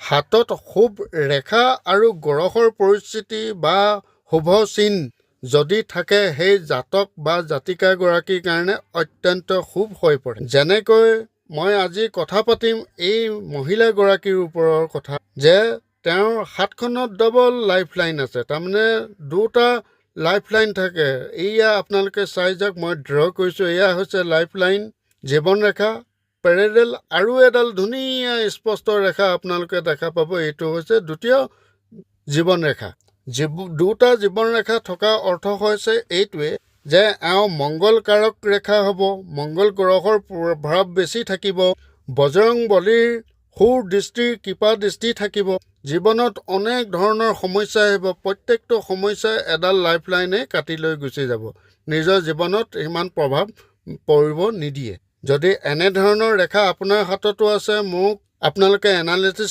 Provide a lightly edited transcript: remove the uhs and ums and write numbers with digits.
হাতত শুভ ৰেখা আৰু গৰহৰ পৰিস্থিতি বা শুভ চিন যদি থাকে সেই জাতক বা জাতিকাগৰাকীৰ কাৰণে অত্যন্ত শুভ হৈ পৰে। যেনেকৈ মই আজি কথা পাতিম এই মহিলাগৰাকীৰ ওপৰৰ কথা যে তেওঁৰ হাতখনত ডবল লাইফ লাইন আছে, তাৰমানে দুটা লাইফ লাইন থাকে। এয়া আপোনালোকে চাই যাওক, মই ড্ৰ কৰিছোঁ। এয়া হৈছে লাইফ লাইন জীৱন ৰেখা পেৰেডেল, আৰু এডাল ধুনীয়া স্পষ্ট ৰেখা আপোনালোকে দেখা পাব। এইটো হৈছে দ্বিতীয় জীৱন ৰেখা। দুটা জীৱন ৰেখা থকা অৰ্থ হৈছে এইটোৱে যে এওঁ মংগলকাৰক ৰেখা হ'ব, মংগল গ্ৰহৰ প্ৰভাৱ বেছি থাকিব, বজৰং বলীৰ সুদৃষ্টিৰ কৃপা দৃষ্টি থাকিব। জীৱনত অনেক ধৰণৰ সমস্যা আহিব, প্ৰত্যেকটো সমস্যাই এডাল লাইফ লাইনে কাটি লৈ গুচি যাব, নিজৰ জীৱনত ইমান প্ৰভাৱ পৰিব নিদিয়ে। যদি এনেধৰণৰ ৰেখা আপোনাৰ হাততো আছে, মোক আপোনালোকে এনালিচিছ